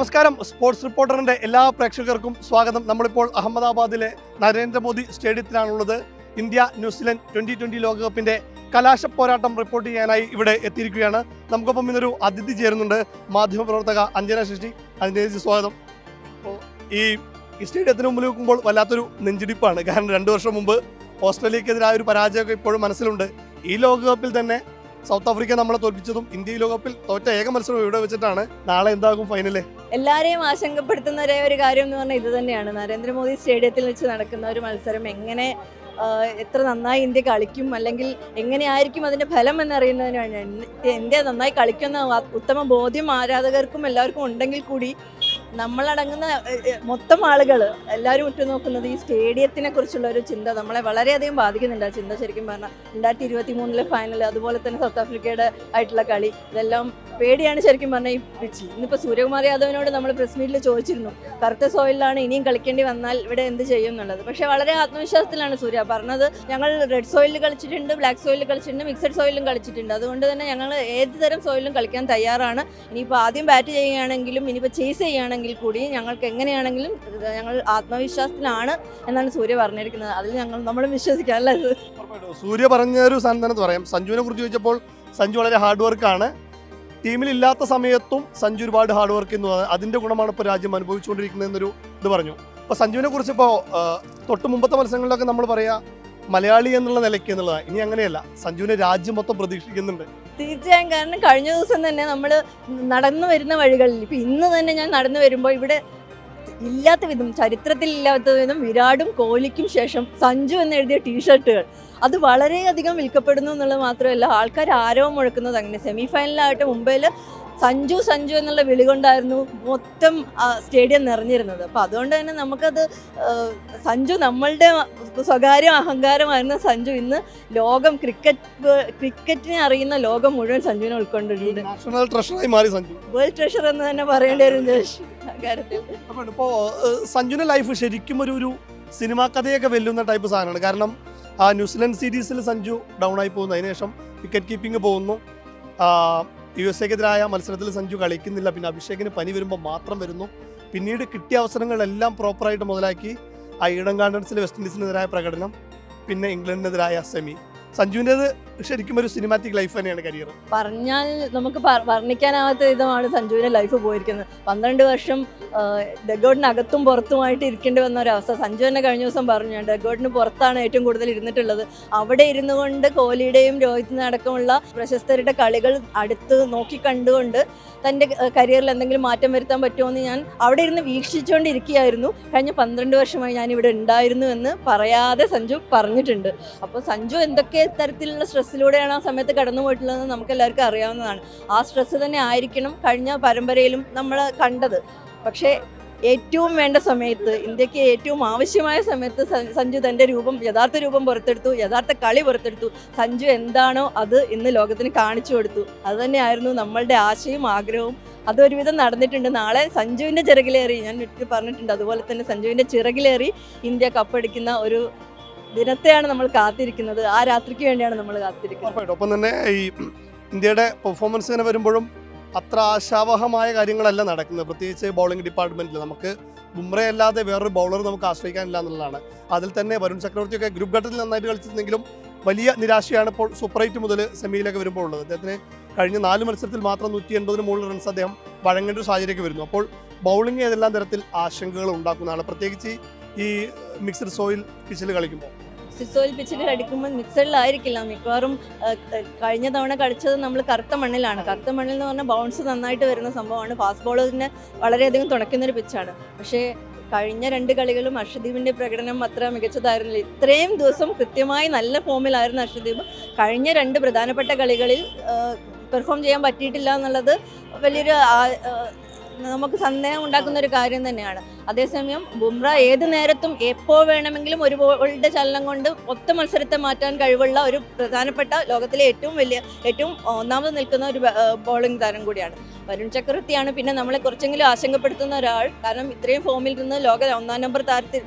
നമസ്കാരം. സ്പോർട്സ് റിപ്പോർട്ടറിന്റെ എല്ലാ പ്രേക്ഷകർക്കും സ്വാഗതം. നമ്മളിപ്പോൾ അഹമ്മദാബാദിലെ നരേന്ദ്രമോദി സ്റ്റേഡിയത്തിലാണുള്ളത്. ഇന്ത്യ ന്യൂസിലൻഡ് 2020 ലോകകപ്പിന്റെ കലാശ പോരാട്ടം റിപ്പോർട്ട് ചെയ്യാനായി ഇവിടെ എത്തിയിരിക്കുകയാണ്. നമുക്കൊപ്പം ഇന്നൊരു അതിഥി ചേരുന്നുണ്ട്, മാധ്യമപ്രവർത്തക അഞ്ജന ശശി. അഞ്ജന, സ്വാഗതം. അപ്പോൾ ഈ സ്റ്റേഡിയത്തിന് മുമ്പിൽ നിൽക്കുമ്പോൾ വല്ലാത്തൊരു നെഞ്ചിടിപ്പാണ്. കാരണം 2 വർഷം മുമ്പ് ഓസ്ട്രേലിയക്കെതിരായ ഒരു പരാജയമൊക്കെ ഇപ്പോഴും മനസ്സിലുണ്ട്. ഈ ലോകകപ്പിൽ തന്നെ സൗത്ത് ആഫ്രിക്ക നമ്മളെ തോൽപ്പിച്ചതും ഇന്ത്യ ലോകകപ്പിൽ തോറ്റ ഏക മത്സരം ഇവിടെ വെച്ചിട്ടാണ്. നാളെ എന്താകും ഫൈനല്? എല്ലാവരെയും ആശങ്കപ്പെടുത്തുന്ന ഒരേ ഒരു കാര്യം എന്ന് പറഞ്ഞാൽ ഇത് തന്നെയാണ്. നരേന്ദ്രമോദി സ്റ്റേഡിയത്തിൽ വെച്ച് നടക്കുന്ന ഒരു മത്സരം എങ്ങനെ എത്ര നന്നായി ഇന്ത്യ കളിക്കും, അല്ലെങ്കിൽ എങ്ങനെയായിരിക്കും അതിൻ്റെ ഫലം എന്നറിയുന്നതിന് വേണ്ടി ഇന്ത്യ നന്നായി കളിക്കുന്ന ഉത്തമ ബോധ്യം ആരാധകർക്കും എല്ലാവർക്കും ഉണ്ടെങ്കിൽ കൂടി നമ്മളടങ്ങുന്ന മൊത്തം ആളുകൾ എല്ലാവരും ഉറ്റുനോക്കുന്നത് ഈ സ്റ്റേഡിയത്തിനെ കുറിച്ചുള്ള ഒരു ചിന്ത നമ്മളെ വളരെയധികം ബാധിക്കുന്നുണ്ട്. ആ ചിന്ത ശരിക്കും പറഞ്ഞാൽ 2023 ഫൈനൽ, അതുപോലെ തന്നെ സൗത്ത് ആഫ്രിക്കയുടെ ആയിട്ടുള്ള കളി, ഇതെല്ലാം പേടിയാണ് ശരിക്കും പറഞ്ഞാൽ ഈ പിച്ച്. ഇന്നിപ്പോൾ സൂര്യകുമാർ യാദവിനോട് നമ്മൾ പ്രസ് മീറ്റിൽ ചോദിച്ചിരുന്നു, കറുത്ത സോയിലാണ് ഇനിയും കളിക്കേണ്ടി വന്നാൽ ഇവിടെ എന്ത് ചെയ്യും എന്നുള്ളത്. പക്ഷേ വളരെ ആത്മവിശ്വാസത്തിലാണ് സൂര്യ പറഞ്ഞത്. ഞങ്ങൾ റെഡ് സോയിലിൽ കളിച്ചിട്ടുണ്ട്, ബ്ലാക്ക് സോയിലിൽ കളിച്ചിട്ടുണ്ട്, മിക്സഡ് സോയിലും കളിച്ചിട്ടുണ്ട്. അതുകൊണ്ട് തന്നെ ഞങ്ങൾ ഏത് തരം സോയിലും കളിക്കാൻ തയ്യാറാണ്. ഇനിയിപ്പോൾ ആദ്യം ബാറ്റ് ചെയ്യുകയാണെങ്കിലും ഇനിയിപ്പോൾ ചേസ് ചെയ്യുകയാണെങ്കിൽ കൂടി ഞങ്ങൾക്ക് എങ്ങനെയാണെങ്കിലും ഞങ്ങൾ ആത്മവിശ്വാസത്തിലാണ് എന്നാണ് സൂര്യ പറഞ്ഞിരിക്കുന്നത്. അതിൽ നമ്മൾ വിശ്വസിക്കാം അല്ലേ? സൂര്യ പറഞ്ഞൊരു സാധനം പറയാം. സഞ്ജുവിനെ കുറിച്ച് ചോദിച്ചപ്പോൾ സഞ്ജു വളരെ ഹാർഡ് വർക്കാണ്. ടീമിലില്ലാത്ത സമയത്തും സഞ്ജു ഒരുപാട് ഹാർഡ് വർക്ക് ചെയ്യുന്നു. അതിന്റെ ഗുണമാണ് ഇപ്പോൾ രാജ്യം അനുഭവിച്ചുകൊണ്ടിരിക്കുന്നത് എന്നൊരു ഇത് പറഞ്ഞു. അപ്പോൾ സഞ്ജുവിനെ കുറിച്ച് ഇപ്പോൾ തൊട്ട് മുമ്പത്തെ മത്സരങ്ങളിലൊക്കെ നമ്മൾ പറയാ മലയാളി എന്നുള്ള നിലയ്ക്ക് എന്നുള്ളതാണ്. ഇനി അങ്ങനെയല്ല, സഞ്ജുവിനെ രാജ്യം മൊത്തം പ്രതീക്ഷിക്കുന്നുണ്ട്. തീർച്ചയായും. കാരണം കഴിഞ്ഞ ദിവസം തന്നെ നമ്മൾ നടന്നു വരുന്ന വഴികളിൽ, ഇപ്പം ഇന്ന് തന്നെ ഞാൻ നടന്നു വരുമ്പോൾ ഇവിടെ ഇല്ലാത്ത വിധം, ചരിത്രത്തിൽ ഇല്ലാത്ത വിധം വിരാടും കോഹ്ലിക്കും ശേഷം സഞ്ജു എന്ന് എഴുതിയ ടീഷർട്ടുകൾ അത് വളരെയധികം വിൽക്കപ്പെടുന്നു എന്നുള്ളത് മാത്രമല്ല, ആൾക്കാർ ആരവം മുഴക്കുന്നത് അങ്ങനെ. സെമി ഫൈനലായിട്ട് മുംബൈയിൽ സഞ്ജു സഞ്ജു എന്നുള്ള വിളി കൊണ്ടായിരുന്നു മൊത്തം സ്റ്റേഡിയം നിറഞ്ഞിരുന്നത്. അപ്പോൾ അതുകൊണ്ട് തന്നെ നമുക്കത് സഞ്ജു നമ്മളുടെ സ്വകാര്യ അഹങ്കാരമായിരുന്ന സഞ്ജു ഇന്ന് ലോകം ക്രിക്കറ്റിനെ അറിയുന്ന ലോകം മുഴുവൻ സഞ്ജുവിനെ ഉൾക്കൊണ്ടിട്ടുണ്ട്. നാഷണൽ ട്രഷറായി മാറി സഞ്ജു, വേൾഡ് ട്രഷർ എന്ന് തന്നെ പറയേണ്ടി വരും കാര്യത്തിൽ. ഇപ്പോൾ സഞ്ജുവിന്റെ ലൈഫ് ശരിക്കും ഒരു സിനിമാ കഥയൊക്കെ വെല്ലുന്ന ടൈപ്പ് സാധനമാണ്. കാരണം ആ ന്യൂസിലൻഡ് സീരീസിൽ സഞ്ജു ഡൗൺ ആയി പോകുന്നു, അതിനുശേഷം വിക്കറ്റ് കീപ്പിംഗ് പോകുന്നു. USA-ക്കെതിരായ മത്സരത്തിൽ സഞ്ജു കളിക്കുന്നില്ല. പിന്നെ അഭിഷേകിന് പനി വരുമ്പോൾ മാത്രം വരുന്നു. പിന്നീട് കിട്ടിയ അവസരങ്ങളെല്ലാം പ്രോപ്പറായിട്ട് മുതലാക്കി ആ ഈഡൻ ഗാർഡൻസിൽ വെസ്റ്റ് ഇൻഡീസിനെതിരായ പ്രകടനം, പിന്നെ ഇംഗ്ലണ്ടിനെതിരായ സെമി. സഞ്ജുവിൻ്റെത് ശരിക്കും ഒരു സിനിമാറ്റിക് ലൈഫ് തന്നെയാണ് കരിയർ. പറഞ്ഞാൽ നമുക്ക് വർണ്ണിക്കാനാവാത്ത വിധമാണ് സഞ്ജുവിൻ്റെ ലൈഫ് പോയിരിക്കുന്നത്. 12 വർഷം ഡെഗോഡിനകത്തും പുറത്തുമായിട്ട് ഇരിക്കേണ്ടി വന്ന ഒരവസ്ഥ. സഞ്ജു തന്നെ കഴിഞ്ഞ ദിവസം പറഞ്ഞു, ഞാൻ ഡെഗോഡിന് പുറത്താണ് ഏറ്റവും കൂടുതൽ ഇരുന്നിട്ടുള്ളത്. അവിടെ ഇരുന്നു കൊണ്ട് കോഹ്ലിയുടെയും രോഹിത്തിനും അടക്കമുള്ള പ്രശസ്തരുടെ കളികൾ അടുത്ത് നോക്കി കണ്ടുകൊണ്ട് തൻ്റെ കരിയറിൽ എന്തെങ്കിലും മാറ്റം വരുത്താൻ പറ്റുമോ എന്ന് ഞാൻ അവിടെ ഇരുന്ന് വീക്ഷിച്ചുകൊണ്ടിരിക്കുകയായിരുന്നു. കഴിഞ്ഞ 12 വർഷമായി ഞാനിവിടെ ഉണ്ടായിരുന്നു എന്ന് പറയാതെ സഞ്ജു പറഞ്ഞിട്ടുണ്ട്. അപ്പോൾ സഞ്ജു എന്തൊക്കെ തരത്തിലുള്ള സ്ട്രെസ്സിലൂടെയാണ് ആ സമയത്ത് കടന്നു പോയിട്ടുള്ളതെന്ന് നമുക്ക് എല്ലാവർക്കും അറിയാവുന്നതാണ്. ആ സ്ട്രെസ്സ് തന്നെ ആയിരിക്കണം കഴിഞ്ഞ പരമ്പരയിലും നമ്മൾ കണ്ടത്. പക്ഷേ ഏറ്റവും വേണ്ട സമയത്ത്, ഇന്ത്യക്ക് ഏറ്റവും ആവശ്യമായ സമയത്ത് സഞ്ജു തൻ്റെ യഥാർത്ഥ രൂപം പുറത്തെടുത്തു, യഥാർത്ഥ കളി പുറത്തെടുത്തു. സഞ്ജു എന്താണോ അത് ഇന്ന് ലോകത്തിന് കാണിച്ചു കൊടുത്തു. അതുതന്നെയായിരുന്നു നമ്മളുടെ ആശയും ആഗ്രഹവും. അതൊരുവിധം നടന്നിട്ടുണ്ട്. നാളെ സഞ്ജുവിൻ്റെ ചിറകിലേറി, ഞാൻ പറഞ്ഞിട്ടുണ്ട്, അതുപോലെ തന്നെ സഞ്ജുവിൻ്റെ ചിറകിലേറി ഇന്ത്യ കപ്പടിക്കുന്ന ഒരു ദിനത്തെയാണ് നമ്മൾ കാത്തിരിക്കുന്നത്. ആ രാത്രിക്ക് വേണ്ടിയാണ് നമ്മൾ കാത്തിരിക്കുന്നത്. ഒപ്പം തന്നെ ഈ ഇന്ത്യയുടെ പെർഫോമൻസ് ഇങ്ങനെ വരുമ്പോഴും അത്ര ആശാവഹമായ കാര്യങ്ങളല്ല നടക്കുന്നത്. പ്രത്യേകിച്ച് ബൗളിംഗ് ഡിപ്പാർട്ട്മെന്റിൽ നമുക്ക് ബുംറയെ അല്ലാതെ വേറൊരു ബൗളർ നമുക്ക് ആശ്രയിക്കാനില്ല എന്നുള്ളതാണ്. അതിൽ തന്നെ വരുൺ ചക്രവർത്തിയൊക്കെ ഗ്രൂപ്പ് ഘട്ടത്തിൽ നന്നായിട്ട് കളിച്ചിരുന്നെങ്കിലും വലിയ നിരാശയാണ് ഇപ്പോൾ സൂപ്പർ 8 മുതൽ സെമിയിലൊക്കെ വരുമ്പോൾ ഉള്ളത്. അദ്ദേഹത്തിന് കഴിഞ്ഞ 4 മത്സരത്തിൽ മാത്രം 180 മുകളിൽ റൺസ് അദ്ദേഹം വഴങ്ങേണ്ട ഒരു സാഹചര്യമൊക്കെ വരുന്നു. അപ്പോൾ ബൗളിംഗ് ഏതെല്ലാം തരത്തിൽ ആശങ്കകൾ ഉണ്ടാക്കുന്നതാണ്, പ്രത്യേകിച്ച് ഈ മിക്സഡ് സോയിൽ പിച്ചിൽ കളിക്കുമ്പോൾ. സോയിൽ പിച്ചിൽ കളിക്കുമ്പോൾ മിക്സഡിലായിരിക്കില്ല മിക്കവാറും. കഴിഞ്ഞ തവണ കളിച്ചത് നമ്മൾ കറുത്ത മണ്ണിലാണ്. കറുത്ത മണ്ണിൽ എന്ന് പറഞ്ഞാൽ ബൗൺസ് നന്നായിട്ട് വരുന്ന സംഭവമാണ്. ഫാസ്റ്റ് ബോളറിനെ വളരെയധികം തുണയ്ക്കുന്നൊരു പിച്ചാണ്. പക്ഷേ കഴിഞ്ഞ 2 കളികളും അർഷദീപിൻ്റെ പ്രകടനം അത്ര മികച്ചതായിരുന്നില്ല. ഇത്രയും ദിവസം കൃത്യമായി നല്ല ഫോമിലായിരുന്നു അർഷദീപ്. കഴിഞ്ഞ 2 പ്രധാനപ്പെട്ട കളികളിൽ പെർഫോം ചെയ്യാൻ പറ്റിയിട്ടില്ല എന്നുള്ളത് വലിയൊരു നമുക്ക് സന്ദേഹം ഉണ്ടാക്കുന്ന ഒരു കാര്യം തന്നെയാണ്. അതേസമയം ബുംറ ഏത് നേരത്തും എപ്പോൾ വേണമെങ്കിലും ഒരു ബോളിൻ്റെ ചലനം കൊണ്ട് ഒറ്റ മത്സരത്തെ മാറ്റാൻ കഴിവുള്ള ഒരു പ്രധാനപ്പെട്ട ലോകത്തിലെ ഏറ്റവും ഒന്നാമത് നിൽക്കുന്ന ഒരു ബോളിംഗ് താരം കൂടിയാണ്. വരുൺ ചക്രവർത്തിയാണ് പിന്നെ നമ്മളെ കുറച്ചെങ്കിലും ആശങ്കപ്പെടുത്തുന്ന ഒരാൾ. കാരണം ഇത്രയും ഫോമിൽ നിന്ന് ലോക 1-ാം നമ്പർ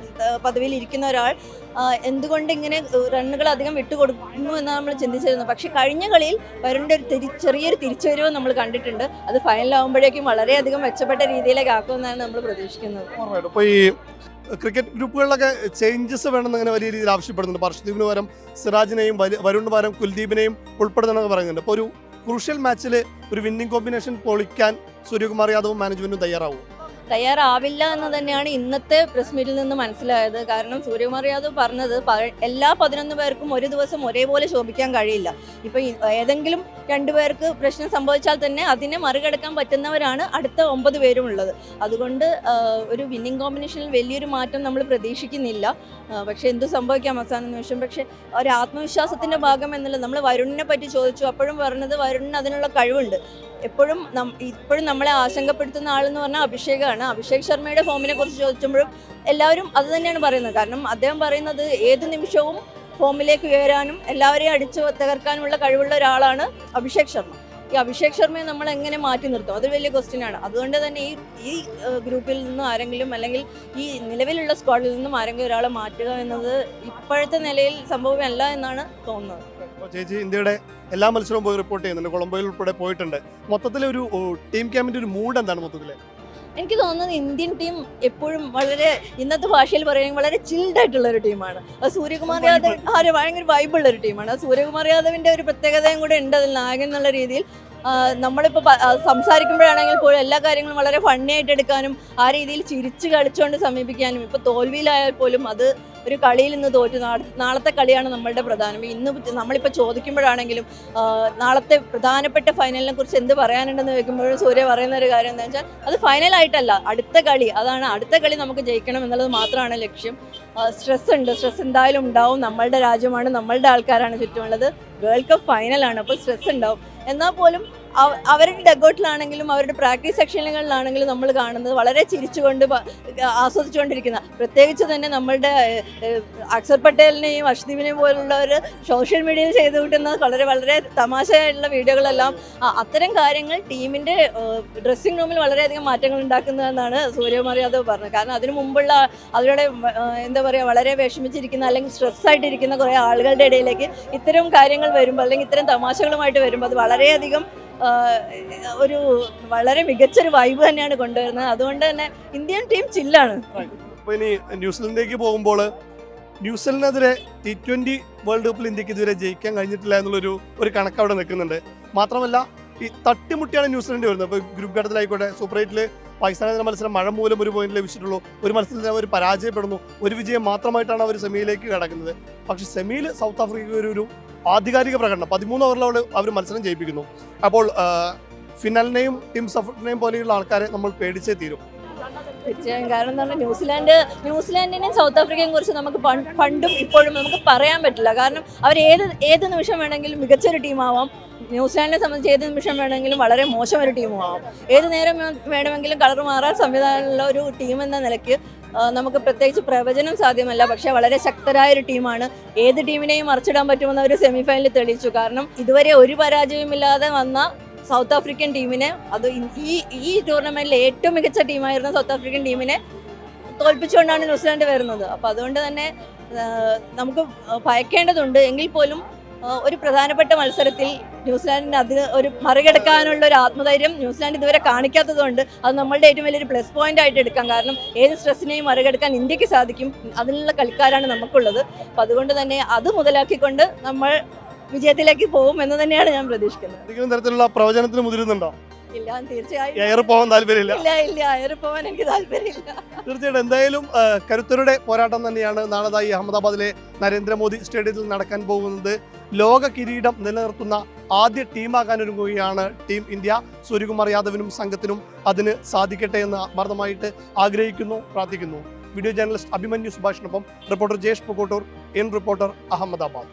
പദവിയിൽ ഇരിക്കുന്ന ഒരാൾ എന്തുകൊണ്ട് ഇങ്ങനെ റണ്ണുകൾ അധികം വിട്ടുകൊടുക്കുന്നു എന്നാണ് നമ്മൾ ചിന്തിച്ചിരുന്നത്. പക്ഷേ കഴിഞ്ഞ കളിയിൽ വരുണിൻ്റെ ഒരു ചെറിയൊരു തിരിച്ചുവരവ് നമ്മൾ കണ്ടിട്ടുണ്ട്. അത് ഫൈനലാകുമ്പോഴേക്കും വളരെയധികം മെച്ചപ്പെട്ട രീതിയിലേക്ക് ആക്കുമെന്നാണ് നമ്മൾ പ്രതീക്ഷിക്കുന്നത്. ഇപ്പോൾ ഈ ക്രിക്കറ്റ് ഗ്രൂപ്പുകളിലൊക്കെ ചേഞ്ചസ് വേണമെന്ന് അങ്ങനെ വലിയ രീതിയിൽ ആവശ്യപ്പെടുന്നുണ്ട്. ഹർഷദീപിന് പകരം സിറാജിനെയും വരുണിന് പകരം കുൽദീപിനെയും ഉൾപ്പെടുത്തണമെന്ന് പറയുന്നുണ്ട്. അപ്പോൾ ഒരു ക്രൂഷ്യൽ മാച്ചിൽ ഒരു വിന്നിംഗ് കോമ്പിനേഷൻ പൊളിക്കാൻ സൂര്യകുമാർ യാദവും മാനേജ്മെന്റും തയ്യാറാവില്ല എന്ന് തന്നെയാണ് ഇന്നത്തെ പ്രസ് മീറ്റിൽ നിന്ന് മനസ്സിലായത്. കാരണം സൂര്യകുമാർ യാദവ് പറഞ്ഞത് എല്ലാ 11 പേർക്കും ഒരു ദിവസം ഒരേപോലെ ശോഭിക്കാൻ കഴിയില്ല. ഇപ്പം ഏതെങ്കിലും 2 പേർക്ക് പ്രശ്നം സംഭവിച്ചാൽ തന്നെ അതിനെ മറികടക്കാൻ പറ്റുന്നവരാണ് അടുത്ത 9 പേരും ഉള്ളത്. അതുകൊണ്ട് ഒരു വിന്നിംഗ് കോമ്പിനേഷനിൽ വലിയൊരു മാറ്റം നമ്മൾ പ്രതീക്ഷിക്കുന്നില്ല. പക്ഷേ എന്ത് സംഭവിക്കാം അവസാന നിമിഷം. പക്ഷേ ഒരു ആത്മവിശ്വാസത്തിൻ്റെ ഭാഗം എന്നുള്ളത് നമ്മൾ വരുണിനെ പറ്റി ചോദിച്ചു. അപ്പോഴും പറഞ്ഞത് വരുണിന് അതിനുള്ള കഴിവുണ്ട്. ഇപ്പോഴും നമ്മളെ ആശങ്കപ്പെടുത്തുന്ന ആളെന്ന് പറഞ്ഞാൽ അഭിഷേകാണ്. അഭിഷേക് ശർമ്മയുടെ ഫോമിനെ കുറിച്ച് ചോദിക്കുമ്പോഴും എല്ലാവരും അത് തന്നെയാണ് പറയുന്നത്. കാരണം അദ്ദേഹം പറയുന്നത് ഏത് നിമിഷവും ഫോമിലേക്ക് ഉയരാനും എല്ലാവരെയും അടിച്ചു തകർക്കാനുമുള്ള കഴിവുള്ള ഒരാളാണ് അഭിഷേക് ശർമ്മ. ഈ അഭിഷേക് ശർമ്മയെ നമ്മൾ എങ്ങനെ മാറ്റി നിർത്തും, അതൊരു വലിയ ക്വസ്റ്റ്യനാണ്. അതുകൊണ്ട് തന്നെ ഈ ഗ്രൂപ്പിൽ നിന്നും ആരെങ്കിലും അല്ലെങ്കിൽ ഈ നിലവിലുള്ള സ്ക്വാഡിൽ നിന്നും ആരെങ്കിലും ഒരാളെ മാറ്റുക എന്നത് ഇപ്പോഴത്തെ നിലയിൽ സംഭവമല്ല എന്നാണ് തോന്നുന്നത്. ചേച്ചി ഇന്ത്യയുടെ എല്ലാ മത്സരവും പോയി റിപ്പോർട്ട് ചെയ്യുന്നുണ്ട്, കൊളംബോയിൽ ഉൾപ്പെടെ പോയിട്ടുണ്ട്. മൊത്തത്തിലൊരു ടീം ക്യാമ്പിന്റെ ഒരു മൂഡ് എന്താണ് മൊത്തത്തില്? എനിക്ക് തോന്നുന്നത് ഇന്ത്യൻ ടീം എപ്പോഴും വളരെ, ഇന്നത്തെ ഭാഷയിൽ പറയുകയാണെങ്കിൽ വളരെ ചിൽഡ് ആയിട്ടുള്ള ഒരു ടീമാണ്. അത് സൂര്യകുമാർ യാദവ് ഭയങ്കര വൈബുള്ള ഒരു ടീമാണ്. സൂര്യകുമാർ യാദവിന്റെ ഒരു പ്രത്യേകതയും കൂടെ ഉണ്ട് അതിൽ നായകൻ എന്നുള്ള രീതിയിൽ. നമ്മളിപ്പോൾ സംസാരിക്കുമ്പോഴാണെങ്കിൽ പോലും എല്ലാ കാര്യങ്ങളും വളരെ ഫണ്ണി ആയിട്ട് എടുക്കാനും ആ രീതിയിൽ ചിരിച്ച് കളിച്ചുകൊണ്ട് സമീപിക്കാനും. ഇപ്പോൾ തോൽവിയിലായാൽ പോലും അത് ഒരു കളിയിൽ നിന്ന് തോറ്റു, നാളത്തെ കളിയാണ് നമ്മളുടെ പ്രധാനം. ഇന്ന് നമ്മളിപ്പോൾ ചോദിക്കുമ്പോഴാണെങ്കിലും നാളത്തെ പ്രധാനപ്പെട്ട ഫൈനലിനെ കുറിച്ച് എന്ത് പറയാനുണ്ടെന്ന് ചോദിക്കുമ്പോഴും സൂര്യ പറയുന്ന ഒരു കാര്യം എന്താ വെച്ചാൽ അത് ഫൈനലായിട്ടല്ല, അടുത്ത കളി. അതാണ് അടുത്ത കളി നമുക്ക് ജയിക്കണം എന്നുള്ളത് മാത്രമാണ് ലക്ഷ്യം. സ്ട്രെസ് എന്തായാലും ഉണ്ടാവും. നമ്മളുടെ രാജ്യമാണ്, നമ്മളുടെ ആൾക്കാരാണ് ചുറ്റുമുള്ളത്. വേൾഡ് കപ്പ് ഫൈനലാണ്, അപ്പോൾ സ്ട്രെസ് ഉണ്ടാവും. എന്നാൽ പോലും അവരുടെ ഡഗൗട്ടിലാണെങ്കിലും അവരുടെ പ്രാക്ടീസ് സെക്ഷനുകളിലാണെങ്കിലും നമ്മൾ കാണുന്നത് വളരെ ചിരിച്ചുകൊണ്ട് ആസ്വദിച്ചുകൊണ്ടിരിക്കുന്ന, പ്രത്യേകിച്ച് തന്നെ നമ്മളുടെ അക്ഷർ പട്ടേലിനെയും അർഷ്ദീപിനെയും പോലുള്ളവർ സോഷ്യൽ മീഡിയയിൽ ചെയ്തു കൂട്ടുന്ന വളരെ തമാശയായിട്ടുള്ള വീഡിയോകളെല്ലാം, അത്തരം കാര്യങ്ങൾ ടീമിൻ്റെ ഡ്രസ്സിംഗ് റൂമിൽ വളരെയധികം മാറ്റങ്ങൾ ഉണ്ടാക്കുന്നതെന്നാണ് സൂര്യകുമാർ യാദവ് പറഞ്ഞത്. കാരണം അതിനു മുമ്പുള്ള അവരുടെ എന്താ പറയുക വളരെ വിഷമിച്ചിരിക്കുന്ന അല്ലെങ്കിൽ സ്ട്രെസ്സായിട്ടിരിക്കുന്ന കുറേ ആളുകളുടെ ഇടയിലേക്ക് ഇത്തരം കാര്യങ്ങൾ വരുമ്പോൾ അല്ലെങ്കിൽ ഇത്തരം തമാശകളുമായിട്ട് വരുമ്പോൾ അത് വളരെയധികം ഒരു വളരെ മികച്ചൊരു വൈബ് തന്നെയാണ് കൊണ്ടുവരുന്നത്. അതുകൊണ്ട് തന്നെ ഇന്ത്യൻ ടീം ചില്ലാണ്. അപ്പോൾ ഇനി ന്യൂസിലൻഡിലേക്ക് പോകുമ്പോൾ ന്യൂസിലൻഡിനെതിരെ T20 വേൾഡ് കപ്പിൽ ഇന്ത്യക്ക് ഇതുവരെ ജയിക്കാൻ കഴിഞ്ഞിട്ടില്ല എന്നുള്ളൊരു കണക്ക് അവിടെ നിൽക്കുന്നുണ്ട്. മാത്രമല്ല ഈ തട്ടിമുട്ടിയാണ് ന്യൂസിലൻഡ് വരുന്നത്. ഇപ്പോൾ ഗ്രൂപ്പ് ഘട്ടത്തിലായിക്കോട്ടെ, സൂപ്പർ 8 പാകിസ്ഥാനെതിരെ മത്സരം മഴ മൂലം ഒരു പോയിന്റ് ലഭിച്ചിട്ടുള്ളൂ. ഒരു മത്സരത്തിൽ അവർ പരാജയപ്പെടുന്നു. ഒരു വിജയം മാത്രമായിട്ടാണ് അവർ സെമിയിലേക്ക് കടക്കുന്നത്. പക്ഷേ സെമിയിൽ സൗത്ത് ആഫ്രിക്ക ഒരു ആധികാരിക പ്രകടനം 13 ഓവറിലോട് അവർ മത്സരം ജയിപ്പിക്കുന്നു. അപ്പോൾ ഫിനാലിനെയും ടീം സഫറിനെയും പോലെയുള്ള ആൾക്കാരെ നമ്മൾ പേടിച്ചേ തീരും. തീർച്ചയായും. കാരണം എന്ന് പറഞ്ഞാൽ ന്യൂസിലാൻഡിനെയും സൗത്ത് ആഫ്രിക്കയെയും കുറിച്ച് നമുക്ക് പണ്ടും ഇപ്പോഴും നമുക്ക് പറയാൻ പറ്റില്ല. കാരണം അവർ ഏത് നിമിഷം വേണമെങ്കിലും മികച്ചൊരു ടീമാവാം. ന്യൂസിലാൻഡിനെ സംബന്ധിച്ച് ഏത് നിമിഷം വേണമെങ്കിലും വളരെ മോശം ഒരു ടീമും ആവാം. ഏത് നേരം വേണമെങ്കിലും കളർ മാറാൻ സംവിധാനമുള്ള ഒരു ടീം എന്ന നിലയ്ക്ക് നമുക്ക് പ്രത്യേകിച്ച് പ്രവചനം സാധ്യമല്ല. പക്ഷേ വളരെ ശക്തരായ ഒരു ടീമാണ്. ഏത് ടീമിനെയും മറിച്ചിടാൻ പറ്റുമെന്ന് അവർ സെമിഫൈനലിൽ തെളിയിച്ചു. കാരണം ഇതുവരെ ഒരു പരാജയമില്ലാതെ വന്ന സൗത്ത് ആഫ്രിക്കൻ ടീമിനെ, അത് ഈ ടൂർണമെൻറ്റിലെ ഏറ്റവും മികച്ച ടീമായിരുന്ന സൗത്ത് ആഫ്രിക്കൻ ടീമിനെ തോൽപ്പിച്ചുകൊണ്ടാണ് ന്യൂസിലാൻഡ് വരുന്നത്. അപ്പോൾ അതുകൊണ്ട് തന്നെ നമുക്ക് ഭയക്കേണ്ടതുണ്ട്. എങ്കിൽ പോലും ഒരു പ്രധാനപ്പെട്ട മത്സരത്തിൽ ന്യൂസിലാൻഡിന് അതിന് ഒരു മറികടക്കാനുള്ള ഒരു ആത്മധൈര്യം ന്യൂസിലാൻഡ് ഇതുവരെ കാണിക്കാത്തതുകൊണ്ട് അത് നമ്മളുടെ ഏറ്റവും വലിയൊരു പ്ലസ് പോയിന്റ് ആയിട്ട് എടുക്കാം. കാരണം ഏത് സ്ട്രെസ്സിനെയും മറികടക്കാൻ ഇന്ത്യക്ക് സാധിക്കും. അതിനുള്ള കളിക്കാരാണ് നമുക്കുള്ളത്. അപ്പം അതുകൊണ്ട് തന്നെ അത് മുതലാക്കിക്കൊണ്ട് നമ്മൾ വിജയത്തിലേക്ക് പോകും എന്ന് തന്നെയാണ് ഞാൻ പ്രതീക്ഷിക്കുന്നത്. ഏതെങ്കിലും തരത്തിലുള്ള പ്രവചനത്തിന് മുതിരുന്നുണ്ടോ? ഇല്ല, തീർച്ചയായും എയർ പോകാൻ താല്പര്യമില്ല. ഇല്ല, എയർ പോകാൻ എനിക്ക് താല്പര്യമില്ല. തീർച്ചയായിട്ടും എന്തായാലും കരുത്തരുടെ പോരാട്ടം തന്നെയാണ് നാളെ അഹമ്മദാബാദിലെ നരേന്ദ്രമോദി സ്റ്റേഡിയത്തിൽ നടക്കാൻ പോകുന്നത്. ലോക കിരീടം നിലനിർത്തുന്ന ആദ്യ ടീമാകാനൊരുങ്ങുകയാണ് ടീം ഇന്ത്യ. സൂര്യകുമാർ യാദവിനും സംഘത്തിനും അതിന് സാധിക്കട്ടെ എന്ന് ആത്മാർത്ഥമായിട്ട് ആഗ്രഹിക്കുന്നു, പ്രാർത്ഥിക്കുന്നു. വീഡിയോ ജേർണലിസ്റ്റ് അഭിമന്യു സുഭാഷിനൊപ്പം റിപ്പോർട്ടർ ജയേഷ് പുക്കോട്ടൂർ, റിപ്പോർട്ടർ അഹമ്മദാബാദ്.